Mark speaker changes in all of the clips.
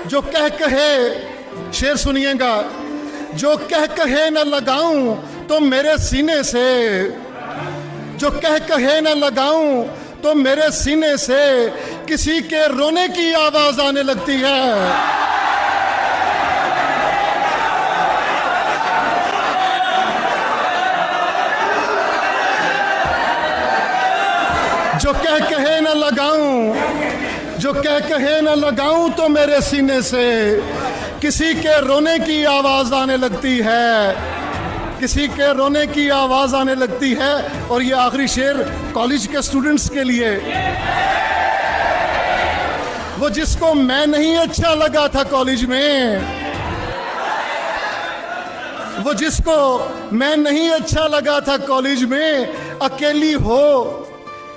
Speaker 1: जो कह कहे, शेर सुनिएगा, जो कह कहे न लगाऊं तो मेरे सीने से, जो कह कहे न लगाऊं तो मेरे सीने से किसी के रोने की आवाज आने लगती है। जो कह कहे न लगाऊं, जो कह कहे न लगाऊं तो मेरे सीने से किसी के रोने की आवाज आने लगती है, किसी के रोने की आवाज आने लगती है। और ये आखिरी शेर कॉलेज के स्टूडेंट्स के लिए, वो जिसको मैं नहीं अच्छा लगा था कॉलेज में, वो जिसको मैं नहीं अच्छा लगा था कॉलेज में अकेली हो,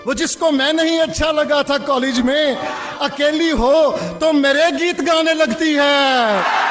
Speaker 1: वो जिसको मैं नहीं अच्छा लगा था कॉलेज में अकेली हो तो मेरे गीत गाने लगती है।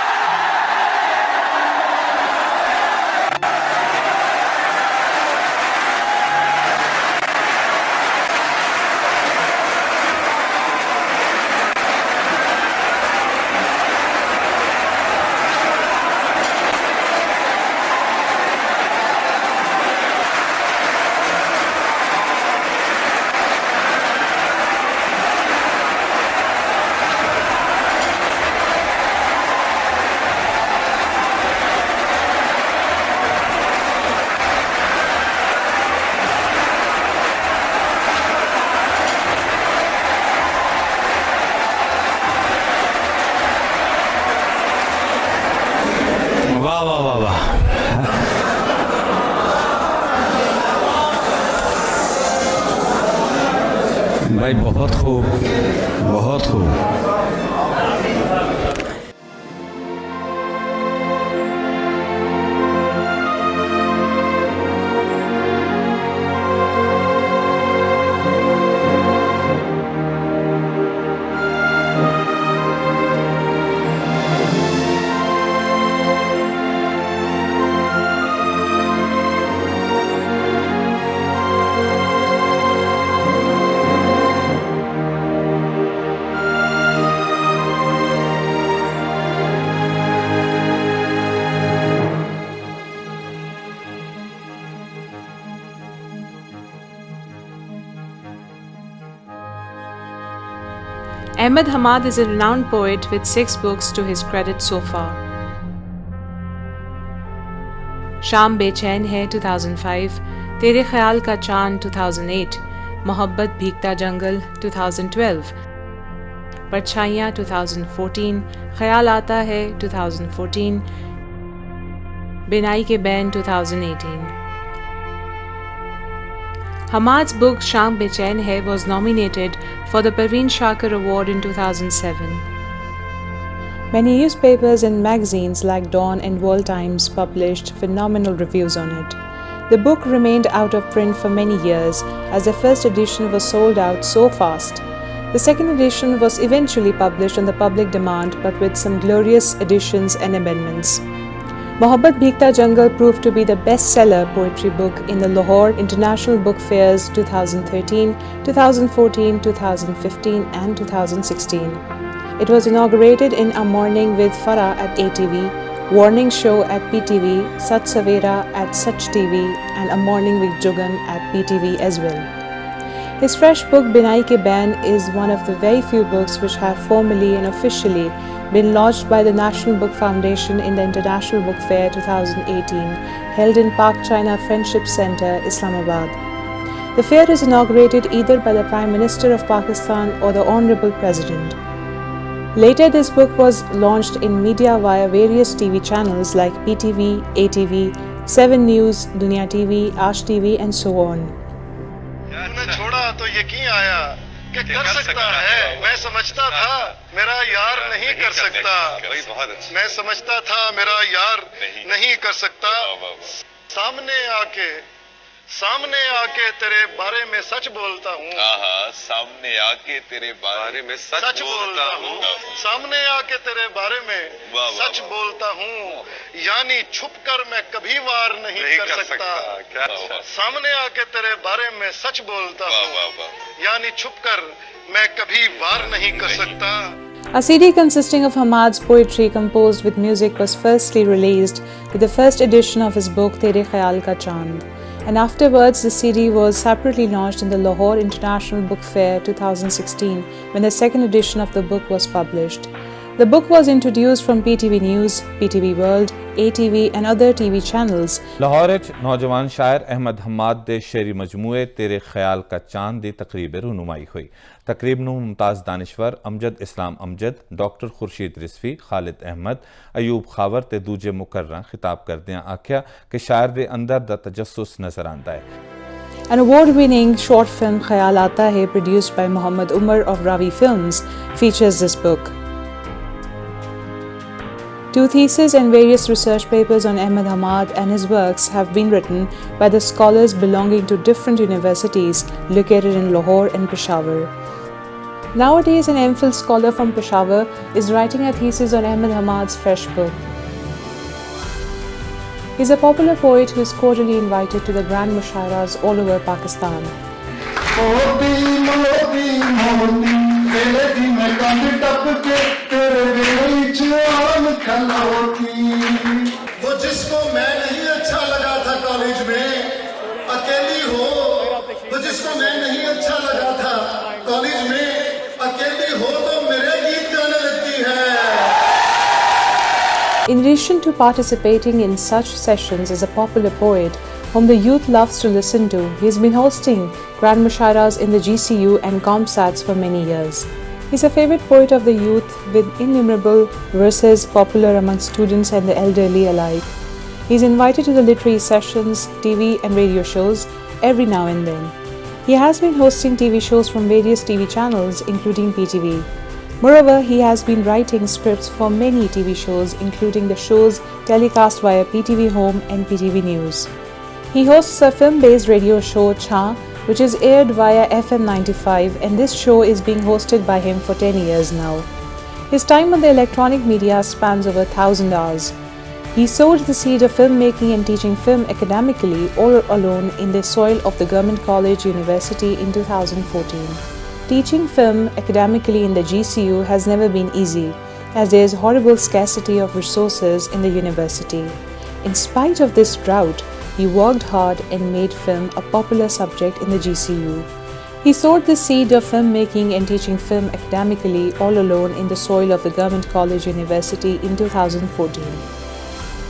Speaker 2: भाई बहुत खूब, बहुत खूब।
Speaker 3: Ahmad Hammad is a renowned poet with 6 books to his credit so far. शाम बेचैन है 2005, तेरे ख्याल का चांद 2008, मोहब्बत भीगता जंगल 2012, परछाइयाँ 2014, ख्याल आता है 2014, बिनाई के ban 2018. Hammad's book Shaam Bechain Hai was nominated for the Parveen Shakir Award in 2007. Many newspapers and magazines like Dawn and World Times published phenomenal reviews on it. The book remained out of print for many years as the first edition was sold out so fast. The second edition was eventually published on the public demand but with some glorious additions and amendments. Mohabbat Bhikta Jungle proved to be the best-seller poetry book in the Lahore International Book Fairs 2013, 2014, 2015 and 2016. It was inaugurated in A Morning with Farah at ATV, Warning Show at PTV, Sat Savera at Sach TV and A Morning with Jugan at PTV as well. His fresh book Binai Ke Bain is one of the very few books which have formally and officially been launched by the National Book Foundation in the International Book Fair 2018 held in Pak China Friendship Centre, Islamabad. The fair is inaugurated either by the Prime Minister of Pakistan or the Honourable President. Later this book was launched in media via various TV channels like PTV, ATV, 7 News, Dunia TV, Aaj TV and so on.
Speaker 1: छोड़ा तो यकीन आया कि कर सकता है, मैं समझता था मेरा यार नहीं कर सकता, मैं समझता था मेरा यार नहीं कर सकता, सामने आके तेरे बारे में सच बोलता हूँ,
Speaker 4: सामने आके तेरे बारे में सच बोलता हूँ,
Speaker 1: सामने आके तेरे बारे में सच बोलता हूँ, यानी छुप कर मैं कभी वार नहीं कर सकता, सामने आके तेरे बारे में सच बोलता हूँ, यानी छुप कर मैं कभी वार नहीं कर सकता.
Speaker 3: A CD consisting of Hammad's poetry composed with music was firstly released with the first edition of his book Tere Khayal Ka Chand, and afterwards the CD was separately launched in the Lahore International Book Fair 2016 when the second edition of the book was published. The book was introduced from PTV News, PTV World, ATV and other TV channels.
Speaker 5: Lahore نوجوان شاعر احمد حماد دے شعری مجموعے تیرے خیال کا چاند دی تقریب رونمائی ہوئی. تقریب نو ممتاز دانشور امجد اسلام امجد، ڈاکٹر خورشید رضوی، خالد احمد، ایوب خاور تے دوجے مقرراں خطاب کردیاں آکھیا کہ شاعر دے اندر دا تجسس نظر آندا ہے.
Speaker 3: An award-winning short film Khayal Aata Hai, produced by Muhammad Umar of Raavi Films, features this book. 2 theses and various research papers on Ahmad Hammad and his works have been written by the scholars belonging to different universities located in Lahore and Peshawar. Nowadays, an MPhil scholar from Peshawar is writing a thesis on Ahmad Hammad's fresh book. He is a popular poet who is cordially invited to the grand mushairas all over Pakistan.
Speaker 1: وہ جس کو میں نہیں اچھا لگا تھا college میں اکیلی ہو، وہ جس کو میں نہیں اچھا لگا تھا کالج میں اکیلی ہو تو میرے گیت گانے لگتی ہے.
Speaker 3: In addition to participating in such sessions as a popular poet whom the youth loves to listen to, he has been hosting grand mushairas in the GCU and ComSats for many years. He is a favorite poet of the youth with innumerable verses popular among students and the elderly alike. He is invited to the literary sessions, TV and radio shows every now and then. He has been hosting TV shows from various TV channels including PTV. Moreover, he has been writing scripts for many TV shows including the shows telecast via PTV Home and PTV News. He hosts a film-based radio show Chha, which is aired via FM 95, and this show is being hosted by him for 10 years now. His time on the electronic media spans over 1,000 hours. He sowed the seed of filmmaking and teaching film academically all alone in the soil of the Government College, Yunniversity in 2014. Teaching film academically in the GCU has never been easy, as there is horrible scarcity of resources in the university. In spite of this drought, he worked hard and made film a popular subject in the GCU. He sowed the seed of filmmaking and teaching film academically all alone in the soil of the Government College, Yunniversity in 2014.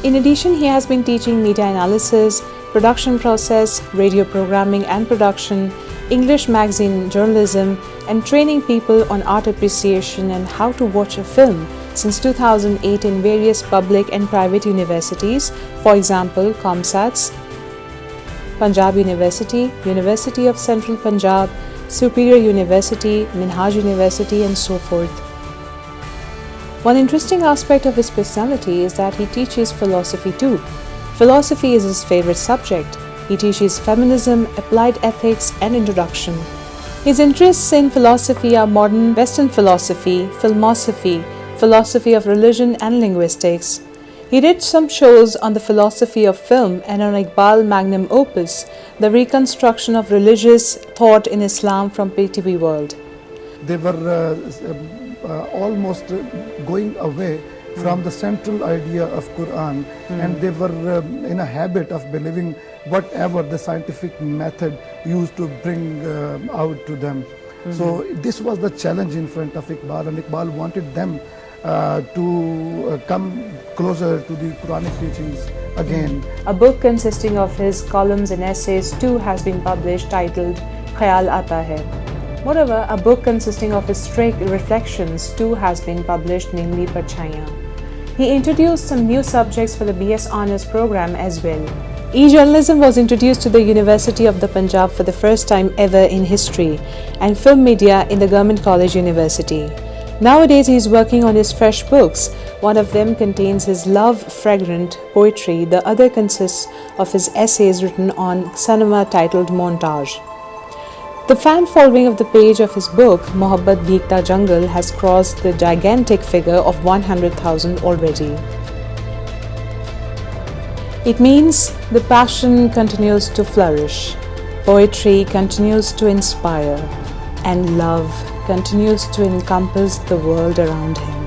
Speaker 3: In addition, he has been teaching media analysis, production process, radio programming and production, English magazine journalism, and training people on art appreciation and how to watch a film since 2008 in various public and private universities, for example, ComSats, Punjab University, University of Central Punjab, Superior University, Minhaj University, and so forth. One interesting aspect of his personality is that he teaches philosophy too. Philosophy is his favorite subject. He teaches feminism, applied ethics, and introduction. His interests in philosophy are modern Western philosophy, filmosophy, philosophy of religion, and linguistics. He did some shows on the philosophy of film and on Iqbal magnum opus, The Reconstruction of Religious Thought in Islam from PTV World.
Speaker 6: They were almost going away from the central idea of Quran, and they were in a habit of believing whatever the scientific method used to bring out to them. So this was the challenge in front of Iqbal, and Iqbal wanted them to come closer to the Quranic teachings again.
Speaker 3: A book consisting of his columns and essays too has been published, titled Khayal Aata Hai. Moreover, a book consisting of his stray reflections too has been published, namely Parchaiyan. He introduced some new subjects for the BS Honours program as well. E-journalism was introduced to the University of the Punjab for the first time ever in history, and film media in the Government College, University. Nowadays he is working on his fresh books. One of them contains his love fragrant poetry, the other consists of his essays written on cinema titled Montage. The fan following of the page of his book, Mohabbat Bheegta Jungle, has crossed the gigantic figure of 100,000 already. It means the passion continues to flourish, poetry continues to inspire, and love continues to encompass the world around him.